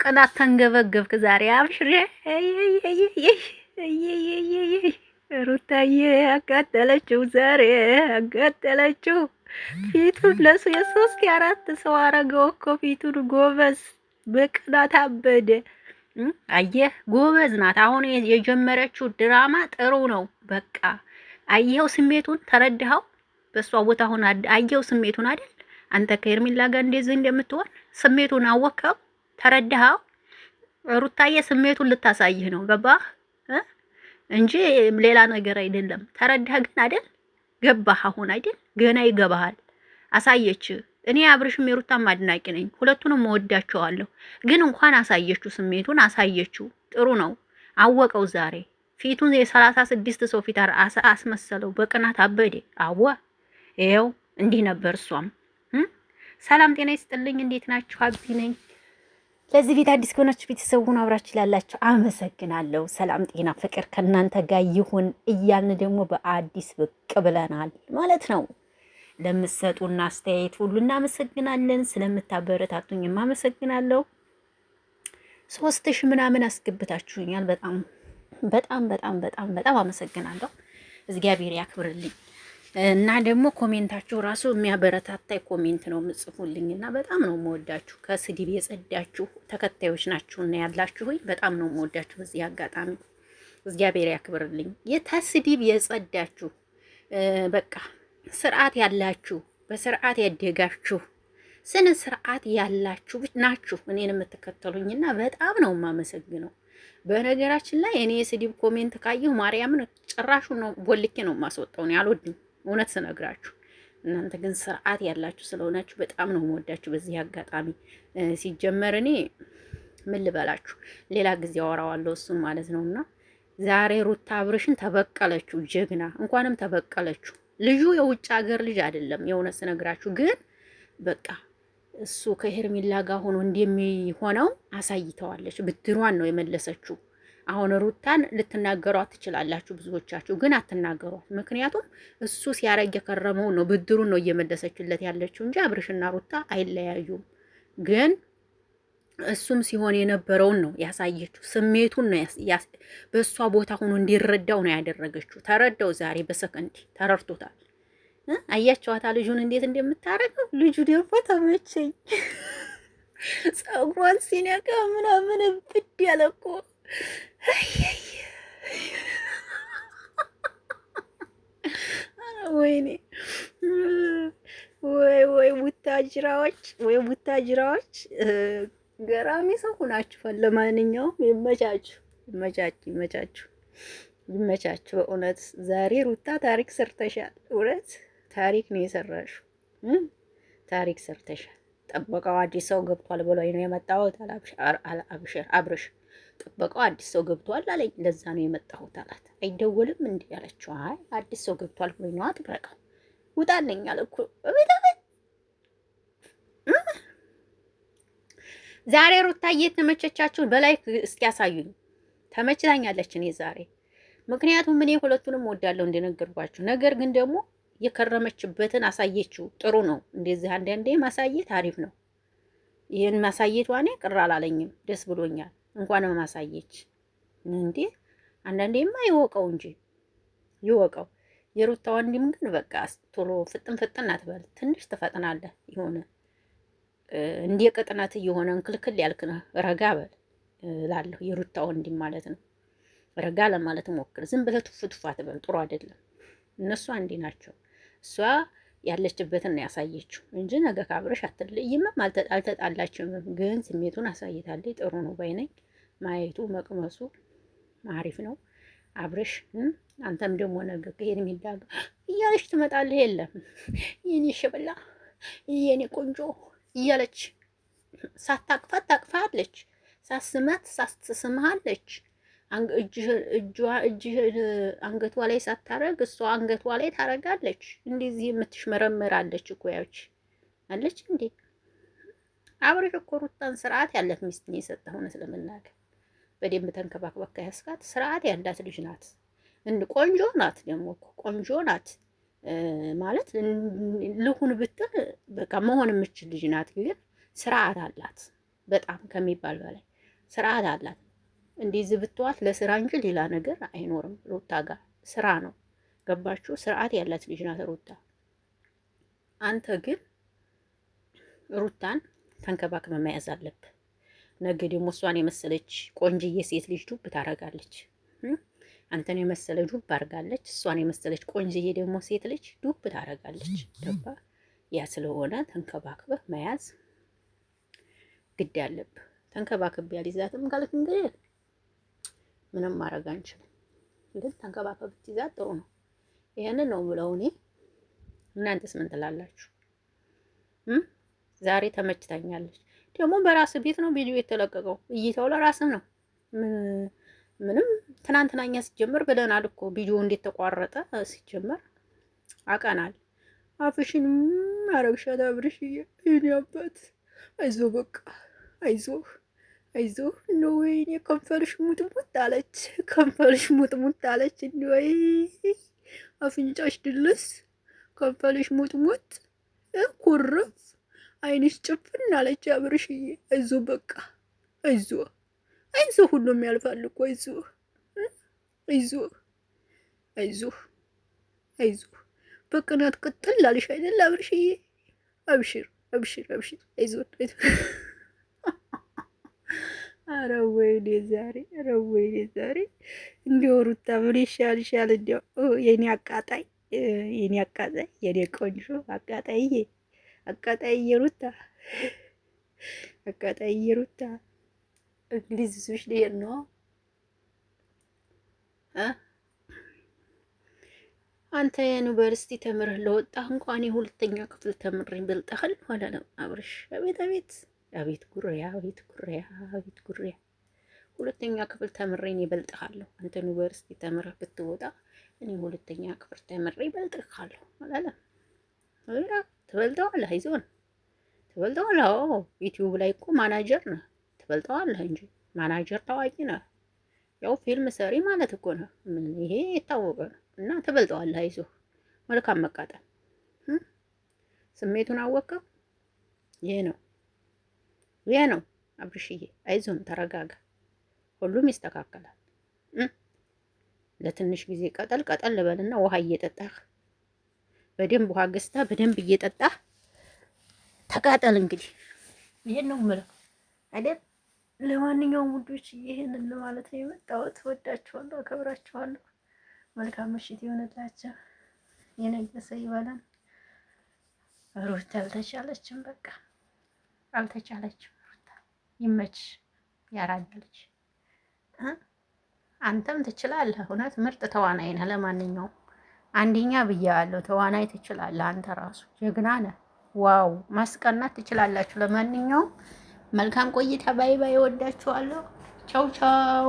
በቅናት ተንገበገብክ ዛሬ አብሽሬ። ሩታዬ አቃጠለችው ዛሬ አቃጠለችው። ፊቱን ለሱ የሶስት የአራት ሰው አረገው እኮ ፊቱን። ጎበዝ በቅናት አበደ። አየህ ጎበዝ ናት። አሁን የጀመረችው ድራማ ጥሩ ነው። በቃ አየኸው፣ ስሜቱን ተረድኸው። በእሷ ቦታ ሆነ አየኸው ስሜቱን አይደል? አንተ ከኤርሚላ ጋር እንደዚህ እንደምትሆን ስሜቱን አወቅኸው፣ ተረድኸው። ሩታዬ ስሜቱን ልታሳይህ ነው። ገባህ እንጂ ሌላ ነገር አይደለም። ተረዳህ ግን አይደል? ገባህ አሁን አይደል? ገና ይገባሃል። አሳየች። እኔ አብርሽም የሩታም አድናቂ ነኝ። ሁለቱንም እወዳቸዋለሁ። ግን እንኳን አሳየችው፣ ስሜቱን አሳየችው። ጥሩ ነው። አወቀው ዛሬ ፊቱን የ36 ሰው ፊት አስመሰለው። በቅናት አበዴ። አዋ ይኸው እንዲህ ነበር እሷም። ሰላም ጤና ይስጥልኝ። እንዴት ናችሁ? አቢ ነኝ። ለዚህ ቤት አዲስ ከሆናችሁ ቤተሰቡን አብራችሁ ላላችሁ አመሰግናለሁ። ሰላም ጤና ፍቅር ከእናንተ ጋር ይሁን እያልን ደግሞ በአዲስ ብቅ ብለናል ማለት ነው። ለምትሰጡና አስተያየት ሁሉ እናመሰግናለን። ስለምታበረታቱኝም አመሰግናለሁ። 3000 ምናምን አስገብታችሁኛል። በጣም በጣም በጣም በጣም በጣም አመሰግናለሁ። እግዚአብሔር ያክብርልኝ። እና ደግሞ ኮሜንታችሁ ራሱ የሚያበረታታይ ኮሜንት ነው የምጽፉልኝ እና በጣም ነው የምወዳችሁ። ከስድብ የጸዳችሁ ተከታዮች ናችሁ እና ያላችሁኝ በጣም ነው የምወዳችሁ። በዚህ አጋጣሚ እግዚአብሔር ያክብርልኝ። የታስድብ የጸዳችሁ በቃ ስርዓት ያላችሁ፣ በስርዓት ያደጋችሁ፣ ስነ ስርዓት ያላችሁ ናችሁ እኔን የምትከተሉኝና በጣም ነው የማመሰግነው። በነገራችን ላይ እኔ የስድብ ኮሜንት ካየሁ ማርያምን ጭራሹ ነው ቦልኬ ነው የማስወጣው። እኔ አልወድም እውነት ስነግራችሁ። እናንተ ግን ስርዓት ያላችሁ ስለሆናችሁ በጣም ነው የምወዳችሁ። በዚህ አጋጣሚ ሲጀመር እኔ ምን ልበላችሁ፣ ሌላ ጊዜ አወራዋለሁ እሱን ማለት ነውና ዛሬ ሩታ አብርሽን ተበቀለችው። ጀግና እንኳንም ተበቀለችው። ልጁ የውጭ ሀገር ልጅ አይደለም የእውነት ስነግራችሁ። ግን በቃ እሱ ከሄርሚላ ጋር ሆኖ እንደሚሆነው አሳይተዋለች። ብድሯን ነው የመለሰችው። አሁን ሩታን ልትናገሯት ትችላላችሁ ብዙዎቻችሁ፣ ግን አትናገሯት። ምክንያቱም እሱ ሲያረግ የከረመው ነው ብድሩን ነው እየመለሰችለት ያለችው እንጂ አብርሽና ሩታ አይለያዩም። ግን እሱም ሲሆን የነበረውን ነው ያሳየችው። ስሜቱን ነው በእሷ ቦታ ሆኖ እንዲረዳው ነው ያደረገችው። ተረዳው። ዛሬ በሰከንድ ተረድቶታል። አያቸዋታ ልጁን እንዴት እንደምታረገው። ልጁ ደግሞ ተመቸኝ። ጸጉሯን ሲነካ ምናምን ብድ ያለ እኮ ወይኔ ወይ ቡታጅራዎች፣ ወይ ቡታጅራዎች ገራሚ ሰው ሆናችኋል። ለማንኛውም ይመቻችሁ፣ ይመቻችሁ፣ ይመቻችሁ፣ ይመቻችሁ። በእውነት ዛሬ ሩታ ታሪክ ሰርተሻል። እውነት ታሪክ ነው የሰራሽው። ታሪክ ሰርተሻል። ጠበቃው አዲስ ሰው ገብቷል ብሎኝ ነው የመጣሁት። አብርሽ ጠበቃው አዲስ ሰው ገብቷል አለኝ። ለዛ ነው የመጣሁት አላት። አይደወልም እንዴ ያለችው። አይ አዲስ ሰው ገብቷል ብሎኝ ነው አጥበቃው ውጣልኝ አለ እኮ። ዛሬ ሩታዬ ተመቸቻችሁ? በላይ እስኪ ያሳዩኝ። ተመችታኛለች እኔ ዛሬ። ምክንያቱም እኔ ሁለቱንም ወዳለሁ እንደነገርኳችሁ። ነገር ግን ደግሞ የከረመችበትን አሳየችው። ጥሩ ነው። እንደዚህ አንዳንዴ ማሳየት አሪፍ ነው። ይህን ማሳየቷ እኔ ቅር አላለኝም፣ ደስ ብሎኛል። እንኳንም ማሳየች እንዴ። አንዳንዴማ ይወቀው እንጂ ይወቀው። የሩታ ወንድም ግን በቃ ቶሎ ፍጥን አትበል። ትንሽ ትፈጥናለህ። የሆነ እንደ ቅጥነት የሆነ እንክልክል ያልክ ነህ። ረጋ በል እላለሁ። የሩታ ወንድም ማለት ነው። ረጋ ለማለት ሞክር። ዝም ብለህ ቱፍ አትበል። ጥሩ አይደለም። እነሱ አንዴ ናቸው። እሷ ያለችበትን ነው ያሳየችው እንጂ ነገ ካብረሽ አትለይም። አልተጣላችም፣ ግን ስሜቱን አሳይታለች። ጥሩ ነው ባይነኝ። ማየቱ መቅመሱ አሪፍ ነው። አብረሽ አንተም ደግሞ ነገ ከሄድ የሚዳጋ እያለች ትመጣለህ። የለም የኔ ሸበላ የኔ ቆንጆ እያለች ሳታቅፋት ታቅፋለች፣ ሳስመት ሳትስምሃለች። እጅህ አንገቷ ላይ ሳታረግ እሷ አንገቷ ላይ ታረጋለች። እንደዚህ የምትሽመረመራለች እኮ ያች አለች እንዴ። አብረሽ እኮ ሩታን ስርዓት ያላት ሚስት ነው የሰጠህ። ሆነ ስለምናገር በደንብ ተንከባክበካ ያስካት ስርዓት ያላት ልጅ ናት። ቆንጆ ናት ደግሞ እኮ ቆንጆ ናት ማለት ልሁን ብትል በቃ መሆን የምችል ልጅ ናት። ግን ስርዓት አላት በጣም ከሚባል በላይ ስርዓት አላት። እንደዚህ ብትዋት ለስራ እንጂ ሌላ ነገር አይኖርም። ሩታ ጋር ስራ ነው። ገባችሁ? ስርዓት ያላት ልጅ ናት ሩታ። አንተ ግን ሩታን ተንከባክበ መያዝ አለብህ። ነገ ደግሞ እሷን የመሰለች ቆንጅዬ ሴት ልጅ ዱብ ታረጋለች። አንተን የመሰለ ዱብ አርጋለች። እሷን የመሰለች ቆንጅዬ ደግሞ ሴት ልጅ ዱብ ታረጋለች። ገባ? ያ ስለሆነ ተንከባክበህ መያዝ ግድ ያለብህ። ተንከባክቤ ያልይዛትም ካልክ እንግዲህ ምንም ማድረግ አንችልም። ግን ተንከባክበህ ብትይዛት ጥሩ ነው። ይሄንን ነው ብለው እኔ። እናንተስ ምን ትላላችሁ? ዛሬ ተመችታኛለች። ደግሞ በራስ ቤት ነው ቪዲዮ የተለቀቀው። እይታው ለራስህ ነው። ምንም ትናንትናኛ ሲጀመር ብለናል እኮ ቪዲዮ እንዴት ተቋረጠ ሲጀመር አቀናል። አፍሽን አረግሻት አብርሽዬ፣ የኔ አባት አይዞ፣ በቃ አይዞህ እንደው ወይኔ ከንፈርሽ ሙጥሙጥ አለች፣ ከንፈርሽ ሙጥሙጥ አለች። እንደው ወይ አፍንጫሽ ድልስ፣ ከንፈርሽ ሙጥሙጥ ኩርፍ፣ አይንሽ ጭፍን አለች አብርሽዬ። አይዞ በቃ አይዞ፣ ሁሉም ያልፋል እኮ አይዞ። በቅናት ቅጥል አልሽ አይደል አብርሽዬ? አብሽር አይዞ። ኧረ ወይኔ ዛሬ እንዲያው ሩታ ምን ይሻልሻል? እንዲያው የኔ አቃጣይ የኔ ቆንጆ አቃጣይ ሩታ እንግሊዝ ይዞሽ ልሄድ ነው። አንተ ዩኒቨርሲቲ ተምረህ ለወጣህ እንኳን የሁለተኛ ክፍል ተምሬ በልጠሃል ማለት ነው አብርሽ። አቤት ጉሪያ። ሁለተኛ ክፍል ተምሬ እኔ በልጥሃለሁ። አንተ ዩኒቨርሲቲ ተምረህ ብትወጣ እኔ ሁለተኛ ክፍል ተምሬ በልጥሃለሁ አላለም? ትበልጠዋለህ። አይዞን ትበልጠዋለህ። አዎ ዩቲዩብ ላይ እኮ ማናጀር ነህ። ትበልጠዋለህ እንጂ ማናጀር ታዋቂ ነህ። ያው ፊልም ሰሪ ማለት እኮ ነው። ምን ይሄ የታወቀ ነው። እና ትበልጠዋለህ። አይዞህ። መልካም መቃጠል። ስሜቱን አወቀው። ይሄ ነው አብርሽዬ። አይዞን፣ ተረጋጋ። ሁሉም ይስተካከላል። ለትንሽ ጊዜ ቀጠል ልበልና ውሃ እየጠጣህ በደንብ ውሃ ገዝተህ በደንብ እየጠጣህ ተቃጠል። እንግዲህ ይሄን ነው የምለው አይደል? ለማንኛውም ውዶች ይሄንን ለማለት ነው የመጣሁት። ወዳችኋለሁ፣ አከብራችኋለሁ። መልካም ምሽት ይሆንላችሁ። የነገሰ ይበላል። ሩታ አልተቻለችም፣ በቃ አልተቻለችም። ሩታ ይመች፣ ያራዳለች። አንተም ትችላለህ። እውነት ምርጥ ተዋናይ ነህ። ለማንኛውም አንደኛ ብያለሁ፣ ተዋናይ ትችላለህ። አንተ ራሱ ጀግና ነህ። ዋው ማስቀናት ትችላላችሁ። ለማንኛውም መልካም ቆይታ። ባይ ባይ። ወዳችኋለሁ። ቻው ቻው።